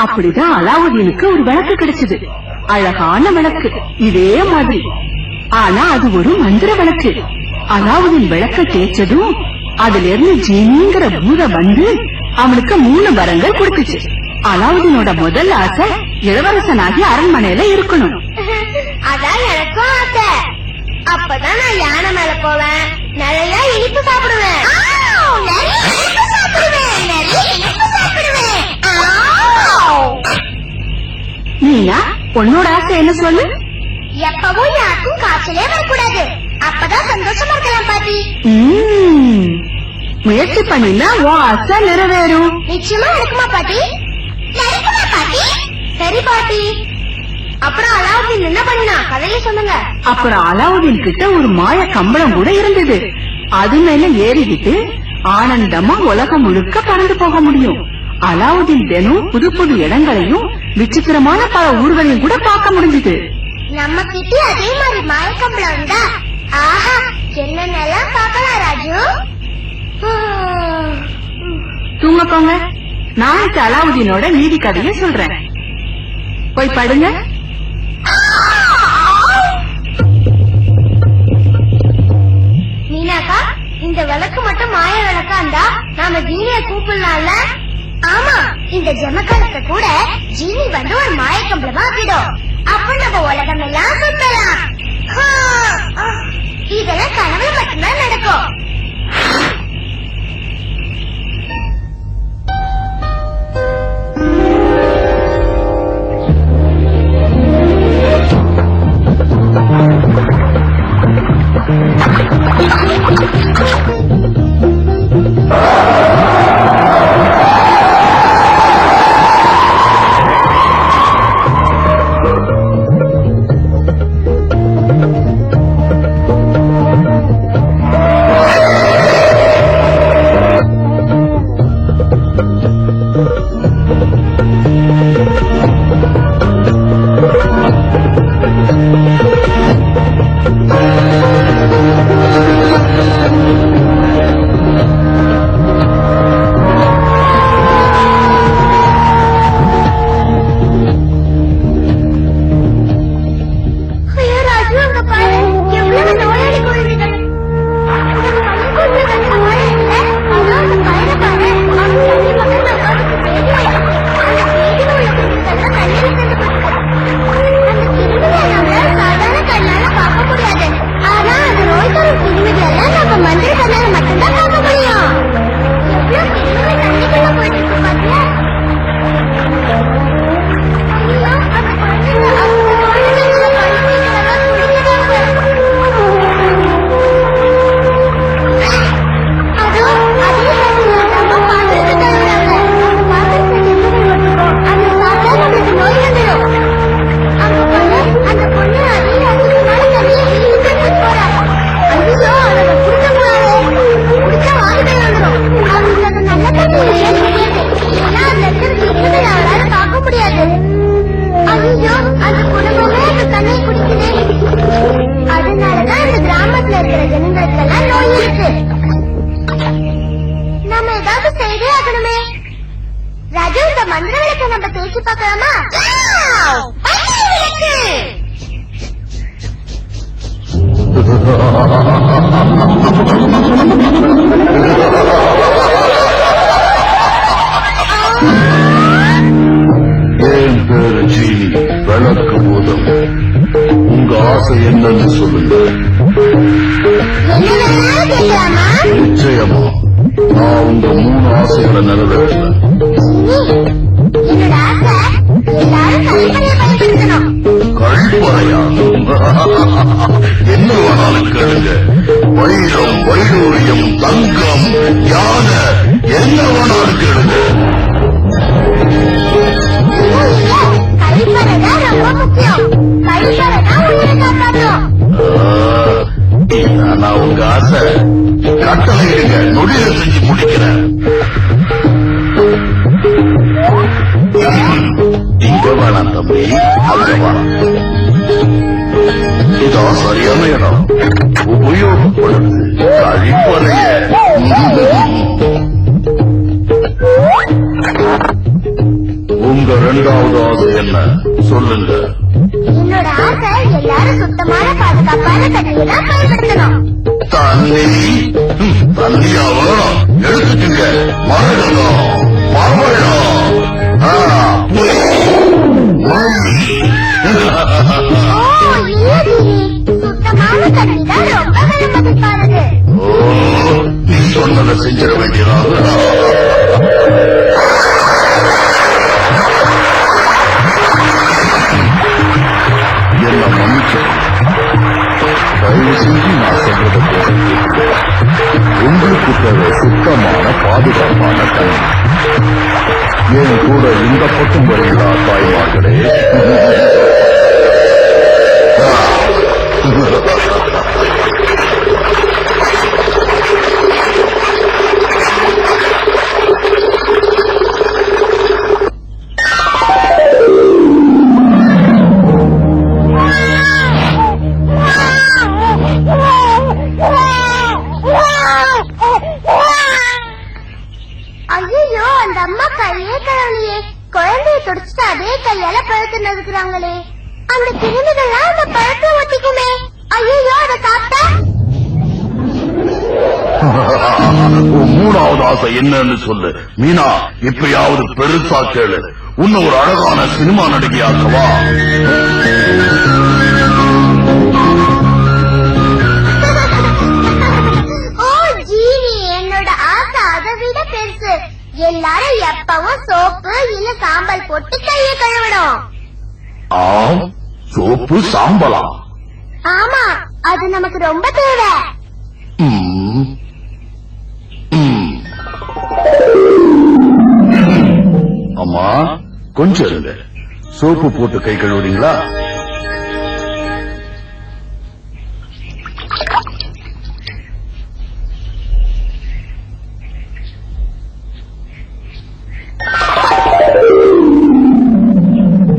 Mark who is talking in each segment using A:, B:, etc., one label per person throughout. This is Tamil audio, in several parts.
A: அப்படிதான் அலாவுதீனுக்கு ஒரு விளக்கு கிடைச்சது. அழகான விளக்கு, இதே மாதிரி. ஆனா அது ஒரு மந்திர விளக்கு. அலாவுதீன் விளக்க தேய்ச்சதும் அதுல இருந்து ஜீனிங்கிற பூதம் வந்து அவனுக்கு 3 வரங்கள் கொடுத்துச்சு. அலாவுதீனோட முதல் ஆசை இளவரசனாகி அரண்மனையில இருக்கணும்.
B: அதான் எனக்கும் ஆசை. அப்பதான் நான் யானை மேல போவேன், நிறைய இனிப்பு சாப்பிடுவேன்.
A: நீனா உன்னோட ஆசை என்ன சொல்லு?
B: எப்பவும் யாருக்கும் காய்ச்சலே வரக்கூடாது, அப்பதான் சந்தோஷமா இருக்கலாம் பாட்டி.
A: முயற்சி பண்ணினா உன் ஆசை நிறைவேறும்.
B: நிச்சயமா இருக்குமா பாட்டி? நடக்குமா பாட்டி? சரி பாட்டி. அப்புறம் அலாவுதீன் என்ன பண்ணா, கதையில சொல்லுங்க.
A: அப்புறம் அலாவுதீன் கிட்ட ஒரு மாய கம்பளம் கூட இருந்தது. அது மேல ஏறிக்கிட்டு ஆனந்தமா உலகம் முழுக்க பறந்து போக முடியும். அலாவுதீன் தினம் புது புது இடங்களையும் விசித்திரமான பல ஊர்களையும் கூட பார்க்க முடிஞ்சது.
B: நம்ம கிட்ட அதே மாதிரி மாய கம்பளம் இருந்தா ஆஹா என்னென்னலாம் பார்க்கலாம் ராஜு.
A: தூங்கக்கோங்க, நாளைக்கு அலாவுதீனோட நீதி கதையை சொல்றேன். போய் படுங்க.
B: மீனாக்கா, இந்த விளக்கு மட்டும் மாய விளக்கா இருந்தா நாம ஜீனிய கூப்பிடலாம்ல? ஆமா, இந்த ஜமக்காலத்தை கூட ஜீனி வந்து ஒரு மாய கம்பளமா ஆக்கிடும். அப்ப நம்ம உலகம் எல்லாம் சுத்தலாம். இதெல்லாம் கனவுல மட்டும்தான் நடக்கும்.
C: என் பேரு ஜீனி, விளக்கு பூதம். உங்க ஆசை என்னன்னு சொல்லுங்க. நிச்சயமா நான் உங்க 3 ஆசைகளை நிறைவேற்றுறேன். கழிப்பறையா? என்ன வேணாலும் கேளுங்க. வைரம், வைடூரியம், தங்கம், யானை, என்ன வேணாலும் கேளுங்க. நான் உங்க ஆசை கட்டளை இருங்க, நொடியில செஞ்சு முடிக்கிறேன். இங்க வேணாம் தம்பி, அங்க வேணாம். இதான் சரியான இடம். உபயோகப்படுது கழிப்பறைய. உங்க உங்க இரண்டாவது ஆசை என்ன சொல்லுங்க.
B: என்னோட ஆசை எல்லாரும் சுத்தமான பாதுகாப்பான தண்ணியை தான் பயன்படுத்தணும்.
C: தண்ணி தண்ணியா வேணும், எடுத்துட்டுங்க. மரகதம், மாம்பழம்,
B: சுத்தமான தண்ணி தான் ரொம்ப மதிப்பானது.
C: நீ சொன்னதை செஞ்சிட வேண்டியதான். என்ன மன்னிச்சு தயவு செஞ்சு நான் சொல்றத உங்களுக்கு தேவை சுத்தமான பாதுகாப்பான தண்ணி. என் கூட இந்த பக்கம் வரீங்களா தாய்மார்களே?
B: ஐயோ, அந்த அம்மா கையே கழுவலையே. குழந்தைய துடிச்சிட்டு அதே கையால பழத்தை நறுக்குறாங்களே. அந்த கிருமிகள்லாம் அந்த பழத்தை ஒட்டிக்குமே. ஐயோ, அதை சாப்பிட்டா?
C: மூணாவது ஆசை என்னன்னு சொல்லு மீனா. இப்பயாவது பெருசா கேளு. உன்ன ஒரு அழகான சினிமா நடிகையாக்கவா?
B: ஓ ஜீனி, என்னோட ஆசை அதை விட பெருசு. எல்லாரும் எப்பவும் சோப்பு இல்ல சாம்பல் போட்டு கைய கழுவணும்.
C: சோப்பு சாம்பலா?
B: ஆமா, அது நமக்கு ரொம்ப தேவை.
C: அம்மா கொஞ்சம் இருங்க. சோப்பு போட்டு கை கழுவுறீங்களா?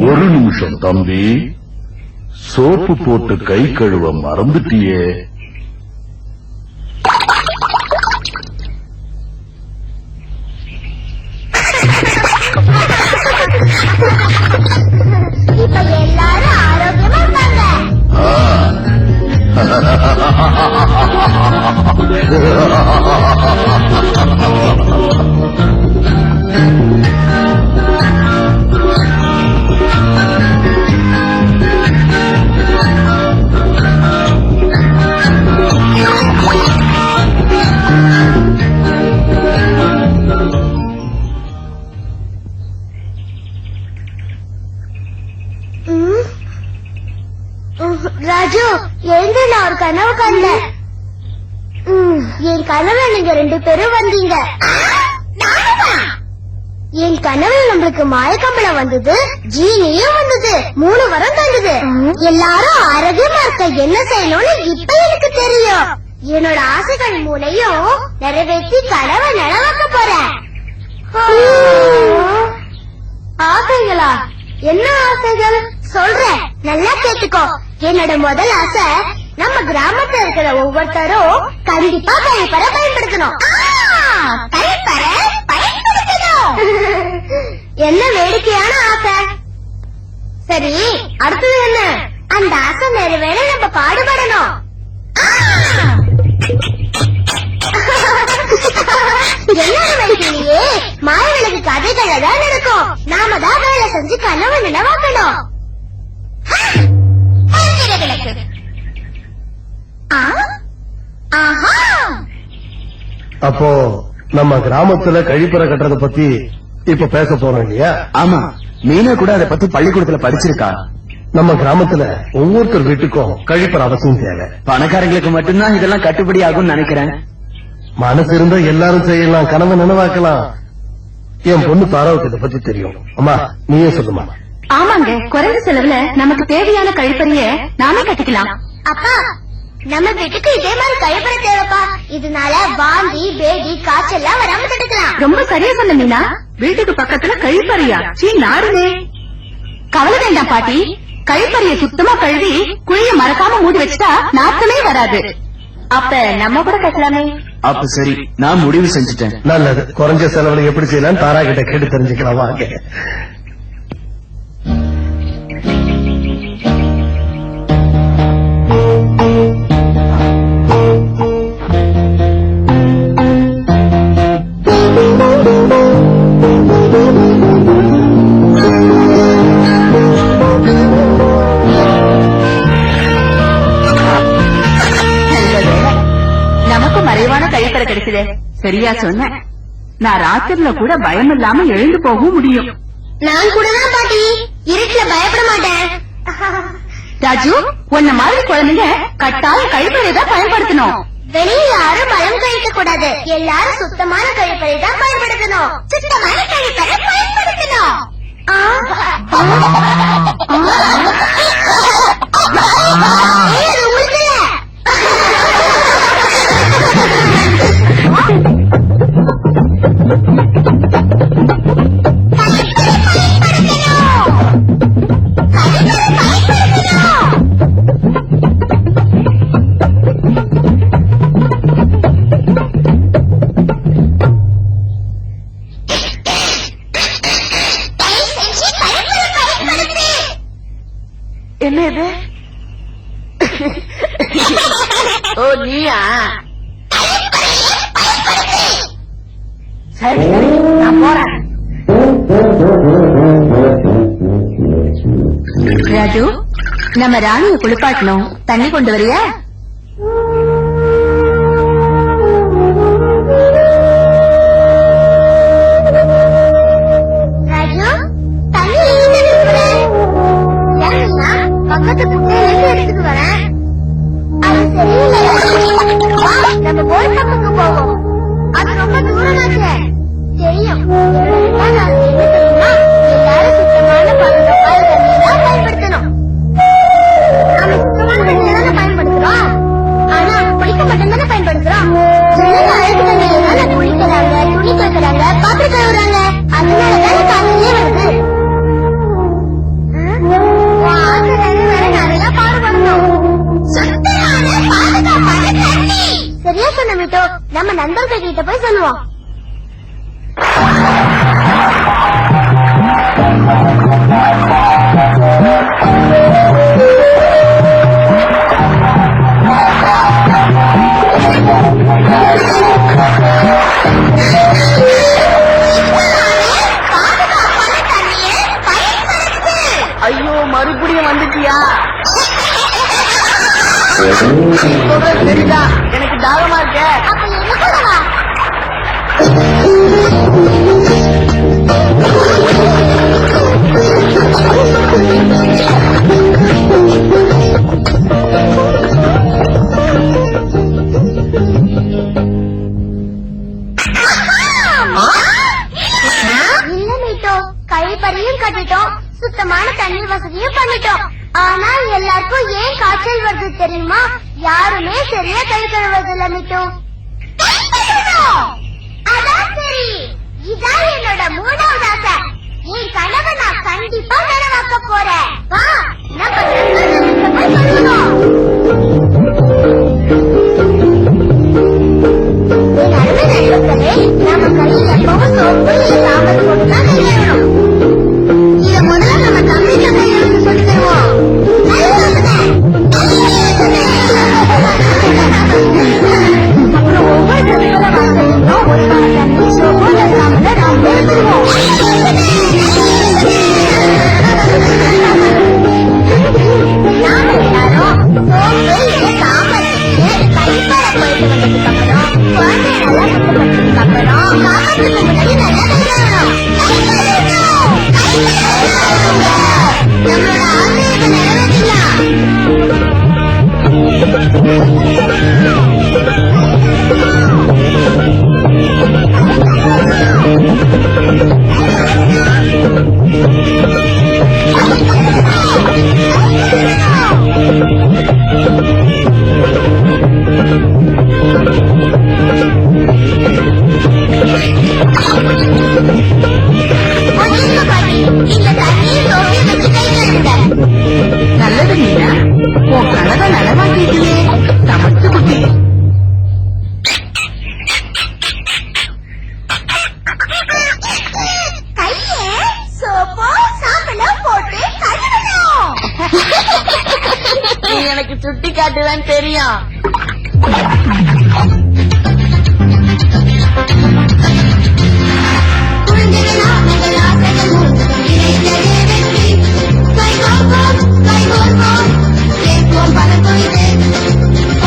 C: ஒரு நிமிஷம் தம்பி, சோப்பு போட்டு கை கழுவ மறந்துட்டியே.
B: இப்ப எல்லாரும் ஆரோக்கியமா இருக்காங்க. ராஜு, எழுந்து, நான் ஒரு கனவு கண்டேன். என் கனவுல நீங்க 2 பேரும் வந்தீங்க. என் கனவுல நம்மளுக்கு மாயக்கம்பளம் வந்தது, ஜீனியும் வந்தது, 3 வரம் தந்தது. எல்லாரும் ஆரோக்கியமா இருக்க என்ன செய்யணும்னு இப்ப எனக்கு தெரியும். என்னோட ஆசைகள் மூலையும் நிறைவேற்றி கனவை நனவாக்க போறேன். ஆசைகளா? என்ன ஆசைகள் சொல்றேன், நல்லா கேட்டுக்கோ. என்னோட முதல் ஆசை, நம்ம கிராமத்துல இருக்கிற ஒவ்வொருத்தரும் கண்டிப்பா கழிப்பறை பயன்படுத்தணும். என்ன வேடிக்கையான ஆசை. சரி, அடுத்தது என்ன? அந்த ஆசை நிறைவேற நம்ம பாடுபடணும். எல்லாரும் வைக்கலையே, மாயவிளக்கு கதைகளை தான் நடக்கும். நாம தான் வேலை செஞ்சு கனவு நினைவாக்கணும்.
D: அப்போ நம்ம கிராமத்துல கழிப்பறை கட்டுறத பத்தி இப்ப பேச போறோம் இல்லையா?
E: ஆமா, மீனா கூட அதை பத்தி பள்ளிக்கூடத்துல படிச்சிருக்கா.
D: நம்ம கிராமத்துல ஒவ்வொருத்தர் வீட்டுக்கும் கழிப்பறை அவசியம் தேவை.
E: பணக்காரங்களுக்கு மட்டும்தான் இதெல்லாம் கட்டுப்படி ஆகும்னு நினைக்கிறேன்.
D: மனசு இருந்தா எல்லாரும் செய்யலாம், கனவை நினைவாக்கலாம். என் பொண்ணு தாராவுக்கு இதை பத்தி தெரியும். அம்மா, நீயே சொல்லுமா.
A: ஆமாங்க, குறைந்த செலவுல நமக்கு தேவையான கழிப்பறைய நாமே கட்டிக்கலாம்.
B: அப்பா, நம்ம வீட்டுக்கு இதே மாதிரி கழிப்பறை தேவைப்பா. இதனால வாந்தி, பேதி, காய்ச்சல்லாம் வராம தடுக்கலாம்.
A: ரொம்ப சரியா சொன்ன மீனா. வீட்டுக்கு பக்கத்துல கழிப்பறையா? சீ, நாடுனே. கவலை வேண்டாம் பாட்டி. கழிப்பறைய சுத்தமா கழுவி குழிய மறக்காம மூடி வச்சுட்டா நாத்தமே வராது. அப்ப நம்ம கூட கட்டலாமே.
E: அப்ப சரி, நான் முடிவு செஞ்சுட்டேன்.
D: நல்லது. குறைஞ்ச செலவுல எப்படி செய்யலாம் தாரா கிட்ட கேட்டு தெரிஞ்சுக்கலாம் வாங்க.
A: குழந்தைகளே, சரியா சொன்ன. நான் ராத்திரில கூட பயம் இல்லாம எழுந்து போகவும் முடியும்.
B: நான் கூட தான் பாட்டி, இருட்டுல பயப்பட மாட்டேன்.
A: ராஜு, உன்ன மாதிரி குழந்தைங்க கட்டாயம் கழிப்பறை தான் பயன்படுத்தணும்.
B: வெளியே யாரும் பலம் கழிக்க கூடாது. எல்லாரும் சுத்தமான கழிப்பறை தான் பயன்படுத்தணும். சுத்தமான கழிப்பறை பயன்படுத்தணும்.
A: என்ன இது? ஓ, நீயா? சரி சரி, நான் போறேன். ராஜு, நம்ம ராணியை குளிப்பாட்டணும். தண்ணி கொண்டு வரியா?
B: ராஜு, தண்ணி பக்கத்து குட்டையில எடுத்துட்டு வரேன். அது சரியில்லை. நம்ம போய் பக்கத்துக்கு போவோம். அது ரொம்ப தூரமாச்சு. தெரியும். எல்லாரும் சுத்தமான பாதுகாப்பான தண்ணியை தான் பயன்படுத்தணும். நம்ம சுத்தமான தண்ணியை தானே பயன்படுத்துறோம். ஆனா குளிக்க மட்டும்தானே பயன்படுத்துறோம். சிலர் அழுக்கு தண்ணியை தானே குளிக்கிறாங்க, துணி துவைக்கிறாங்க, பாத்திரம் கழுவுறாங்க. அதனாலதானே காலையிலே வருது. சரியா சொன்ன மிட்டோ. நம்ம நண்பர்கள் கிட்ட போய் சொல்லுவோம்.
A: ஐயோ, மறுபடியும் வந்துட்டியா? சரிதான், எனக்கு தாகமா இருக்க.
B: அப்ப என்ன சொல்லவா? இல்ல மீட்டோ, கழிப்பறையும் கட்டிட்டோம், சுத்தமான தண்ணீர் வசதியும் பண்ணிட்டோம். ஆனா எல்லாருக்கும் ஏன் காய்ச்சல் வருது தெரியுமா? யாருமே சரியா கை கழுவதில்லை மிட்டோ. அதான் சரி. இதான் என்னோட 3வது ஆசை. என் கனவை நான் கண்டிப்பா நனவாக்க போறேன். வா, நம்ம நண்பர்கள்கிட்ட போய் சொல்லுவோம். என் அருமை நண்பர்களே, நம்ம கையில் எப்பவும் சோப்பு இல்ல சாம்பல் போட்டுதான் கை கழுவணும். இத முதல்ல நம்ம தமிழ்ல கை கழுவ சொல்லி தருவோம். அப்புறம் ஒவ்வொரு தடவை வாசலும் ஒரு தண்ணி சோப்பு இல்ல சாம்பலை நாம் எடுத்துருவோம். நாம எல்லாரும் சோப்பு இல்ல சாம்பல் கைப்பட போயிட்டு வந்ததுக்கு அப்புறம் குழந்தைய நல்லா சுத்தப்பட்டதுக்கு அப்புறம் காலத்துக்கு முன்னாடி நல்லா கழுவணும். நம்மளோட ஆசையை நிறைவேற்றலாம்.
A: நல்லது நீனா, உன் கனவை நலவாக்கிட்டே. சமைச்சு குட்டி.
B: கையே சோப்போ சாம்பலோ போட்டு கழுவணும்.
A: நீ எனக்கு சுட்டி காட்டுவேன்னு தெரியும்.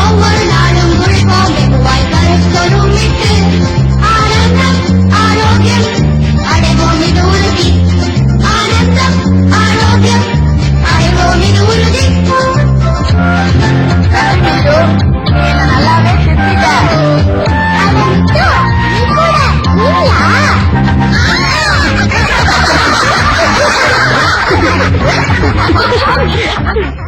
B: ஒவ்வொரு நாளும் உழைப்போம் வெகுவாய் கருத்தொரும் விட்டு போறோம்